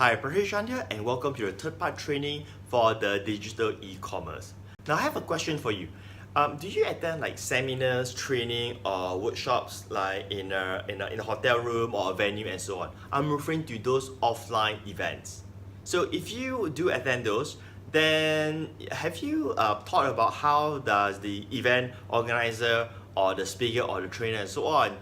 Hi, Patric Chan here and welcome to the third part training for the digital e-commerce. Now I have a question for you. Do you attend like seminars, training or workshops like in a hotel room or a venue and so on? I'm referring to those offline events. So if you do attend those, then have you thought about how does the event organizer or the speaker or the trainer and so on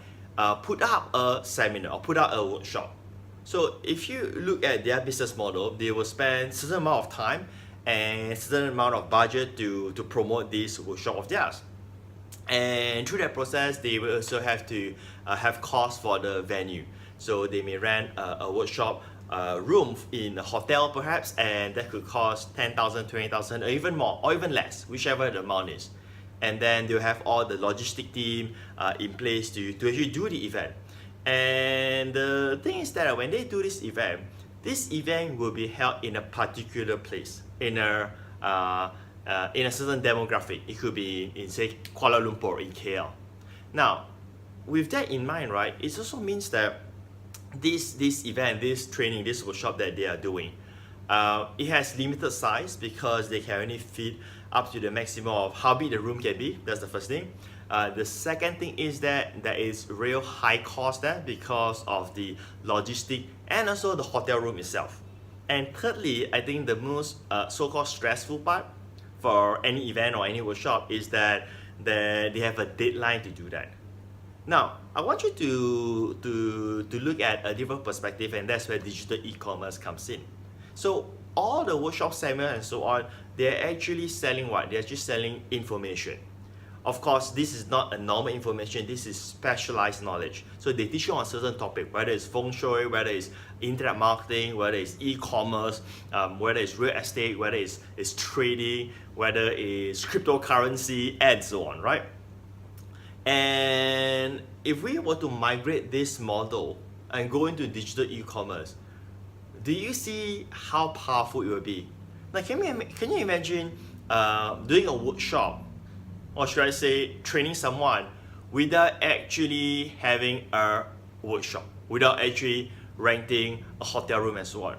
put up a seminar or put up a workshop? So if you look at their business model, they will spend certain amount of time and certain amount of budget to promote this workshop of theirs. And through that process, they will also have to have costs for the venue. So they may rent a workshop room in a hotel perhaps, and that could cost 10,000, 20,000 or even more or even less, whichever the amount is. And then they'll have all the logistic team in place to actually do the event. And the thing is that when they do this event will be held in a particular place, in a certain demographic. It could be in, say, Kuala Lumpur, in KL. Now, with that in mind, right, it also means that this event, this training, this workshop that they are doing, it has limited size because they can only fit up to the maximum of how big the room can be. That's the first thing. The second thing is that there is real high cost there because of the logistic and also the hotel room itself. And thirdly, I think the most so-called stressful part for any event or any workshop is that they have a deadline to do that. Now, I want you to look at a different perspective, and that's where digital e-commerce comes in. So all the workshop seminars and so on, they're actually selling what? They're actually selling information. Of course, this is not a normal information, this is specialized knowledge. So they teach you on a certain topic, whether it's feng shui, whether it's internet marketing, whether it's e-commerce, whether it's real estate, whether it's trading, whether it's cryptocurrency, and so on, right? And if we were to migrate this model and go into digital e-commerce, do you see how powerful it will be? Like, can you imagine doing a workshop, or should I say training someone, without actually having a workshop, without actually renting a hotel room and so on?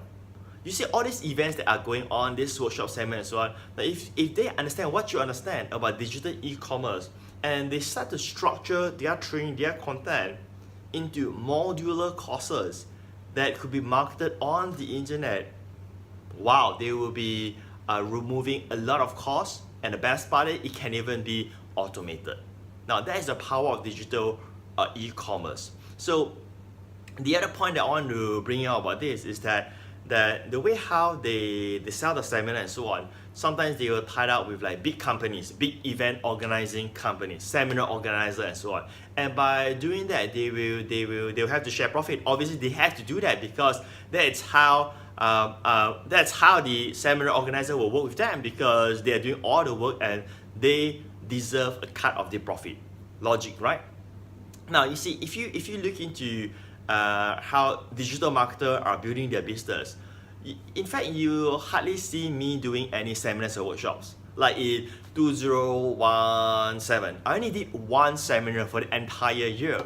You see all these events that are going on, this workshop segment and so on, if they understand what you understand about digital e-commerce and they start to structure their training, their content into modular courses that could be marketed on the internet, wow, they will be removing a lot of costs. And the best part is it can even be automated. Now that is the power of digital e-commerce. So the other point that I want to bring out about this is that the way how they sell the seminar and so on, sometimes they will tie up with like big companies, big event organizing companies, seminar organizer and so on. And by doing that, they'll have to share profit. Obviously, they have to do that because that's how the seminar organizer will work with them, because they are doing all the work and they deserve a cut of the profit. Logic, right? Now you see, if you look into how digital marketers are building their business, in fact you hardly see me doing any seminars or workshops. Like in 2017, I only did one seminar for the entire year,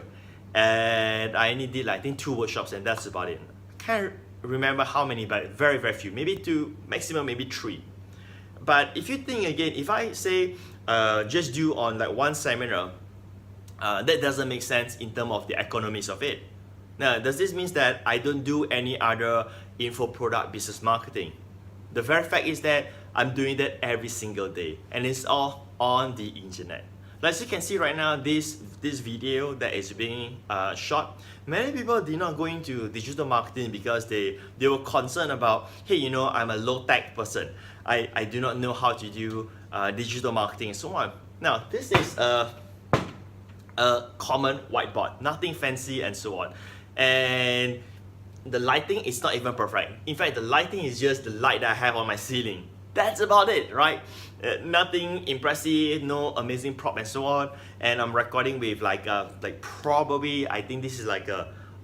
and I only did like, I think 2 workshops, and that's about it. Can't remember how many, but very few, maybe 2, maximum maybe 3. But if you think again, if I say just do on like one seminar, that doesn't make sense in terms of the economics of it. Now, does this mean that I don't do any other info product business marketing? The very fact is that I'm doing that every single day, and it's all on the internet. As you can see right now, this video that is being shot, many people did not go into digital marketing because they were concerned about, hey, you know, I'm a low-tech person. I do not know how to do digital marketing and so on. Now, this is a common whiteboard, nothing fancy and so on. And the lighting is not even perfect. In fact, the lighting is just the light that I have on my ceiling. That's about it, right? Nothing impressive, no amazing prop and so on. And I'm recording with like probably, I think this is like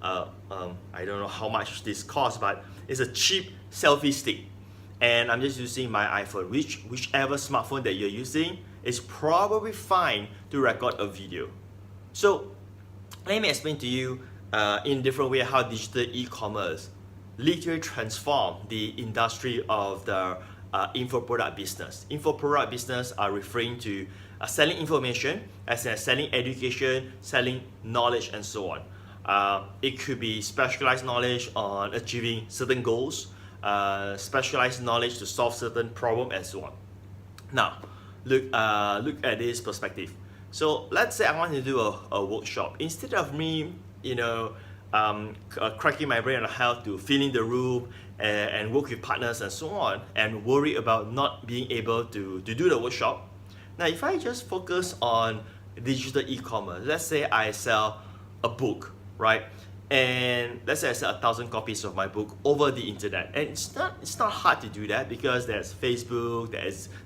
I don't know how much this costs, but it's a cheap selfie stick. And I'm just using my iPhone, whichever smartphone that you're using is probably fine to record a video. So let me explain to you in different way how digital e-commerce literally transform the industry of the info product business. Info product business are referring to selling information, as in selling education, selling knowledge, and so on. It could be specialized knowledge on achieving certain goals, specialized knowledge to solve certain problem, and so on. Now, look at this perspective. So let's say I want to do a workshop. Instead of me, cracking my brain on how to fill in the room and work with partners and so on, and worry about not being able to do the workshop. Now, if I just focus on digital e-commerce, let's say I sell a book, right? And let's say I sell 1,000 copies of my book over the internet, and it's not hard to do that because there's Facebook,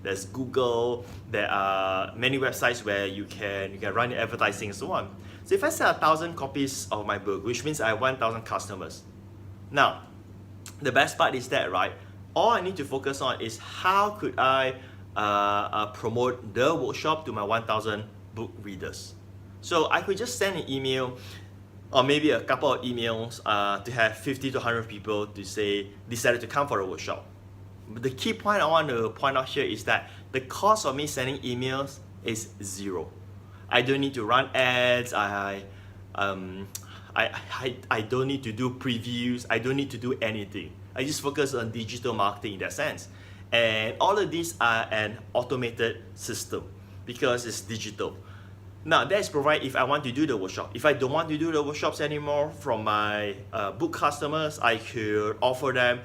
there's Google, there are many websites where you can run your advertising and so on. So if I sell 1,000 copies of my book, which means I have 1,000 customers. Now, the best part is that, right? All I need to focus on is how could I promote the workshop to my 1,000 book readers. So I could just send an email, or maybe a couple of emails to have 50 to 100 people to say decided to come for a workshop. But the key point I want to point out here is that the cost of me sending emails is zero. I don't need to run ads. I don't need to do previews. I don't need to do anything. I just focus on digital marketing in that sense. And all of these are an automated system because it's digital. Now, that is provided if I want to do the workshop. If I don't want to do the workshops anymore from my book customers, I could offer them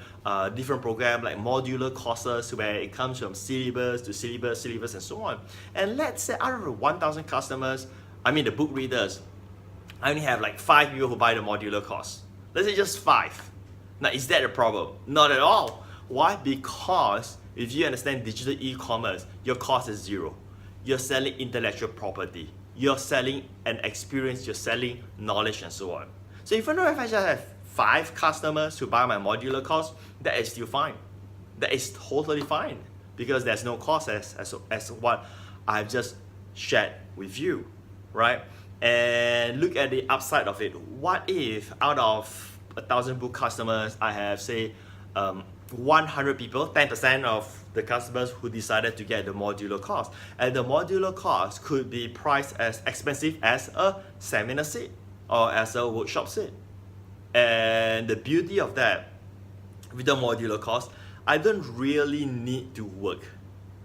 different programs like modular courses where it comes from syllabus to syllabus, and so on. And let's say out of 1,000 customers, the book readers, I only have like 5 people who buy the modular course. Let's say just 5. Now, is that a problem? Not at all. Why? Because if you understand digital e-commerce, your cost is zero. You're selling intellectual property. You're selling an experience, you're selling knowledge, and so on. So even though if I just have 5 customers who buy my modular course, that is still fine. That is totally fine because there's no cost as what I've just shared with you, right? And look at the upside of it. What if out of 1,000 book customers, I have say 100 people, 10% of the customers who decided to get the modular course, and the modular course could be priced as expensive as a seminar seat or as a workshop seat. And the beauty of that, with the modular course, I don't really need to work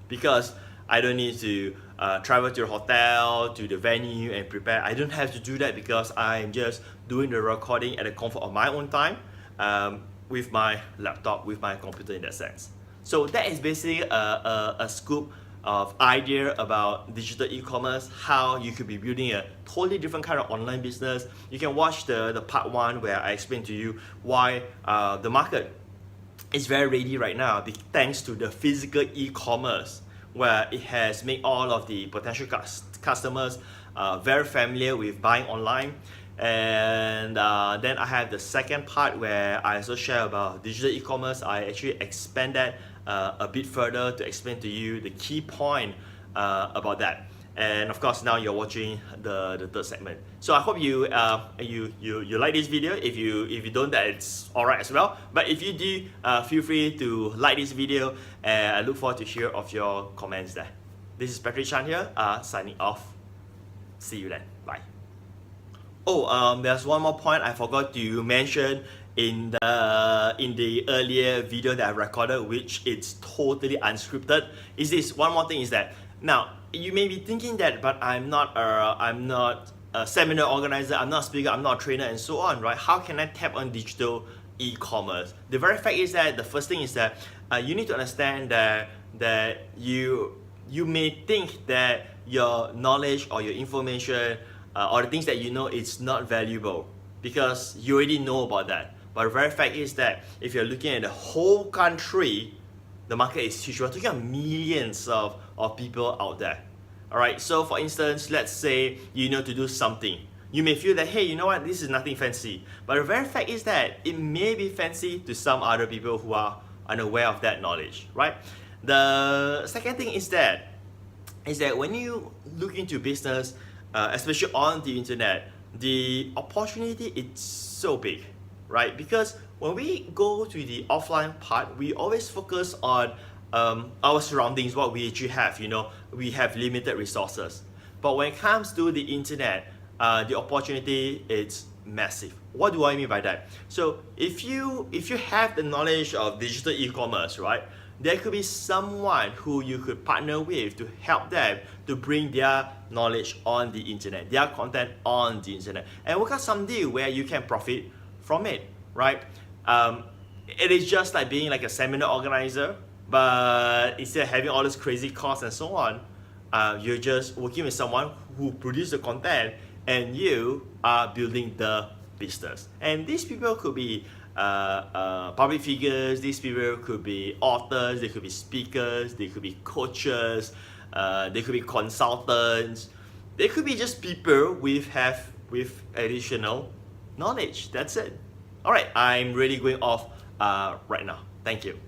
because I don't need to travel to the hotel, to the venue and prepare. I don't have to do that because I'm just doing the recording at the comfort of my own time with my laptop, with my computer in that sense. So that is basically a scoop of idea about digital e-commerce, how you could be building a totally different kind of online business. You can watch the part 1 where I explain to you why the market is very ready right now thanks to the physical e-commerce, where it has made all of the potential customers very familiar with buying online. And then I have the second part where I also share about digital e-commerce. I actually expand that a bit further to explain to you the key point about that. And of course, now you're watching the third segment. So I hope you like this video. If you don't, that's alright as well. But if you do, feel free to like this video, and I look forward to hear of your comments there. This is Patric Chan here, signing off. See you then. Bye. Oh, there's one more point I forgot to mention in the earlier video that I recorded, which it's totally unscripted. Is this one more thing is that now you may be thinking that, but I'm not a seminar organizer, I'm not a speaker, I'm not a trainer, and so on, right? How can I tap on digital e-commerce? The very fact is that the first thing is that you need to understand that you may think that your knowledge or your information or the things that you know it's not valuable because you already know about that. But the very fact is that if you're looking at the whole country, the market is huge. We're talking about millions of people out there. Alright, so for instance, let's say you know to do something. You may feel that, hey, you know what, this is nothing fancy. But the very fact is that it may be fancy to some other people who are unaware of that knowledge, right? The second thing is that when you look into business, especially on the internet, the opportunity is so big, right? Because when we go to the offline part, we always focus on our surroundings, what we actually have. We have limited resources. But when it comes to the internet, the opportunity is massive. What do I mean by that? So if you have the knowledge of digital e-commerce, right, there could be someone who you could partner with to help them to bring their knowledge on the internet, their content on the internet, and work out some deal where you can profit from it, right? It is just like being like a seminar organizer, but instead of having all these crazy costs and so on, you're just working with someone who produces the content and you are building the business. And these people could be public figures, these people could be authors, they could be speakers, they could be coaches, they could be consultants, they could be just people with additional knowledge. That's it. All right, I'm really going off right now. Thank you.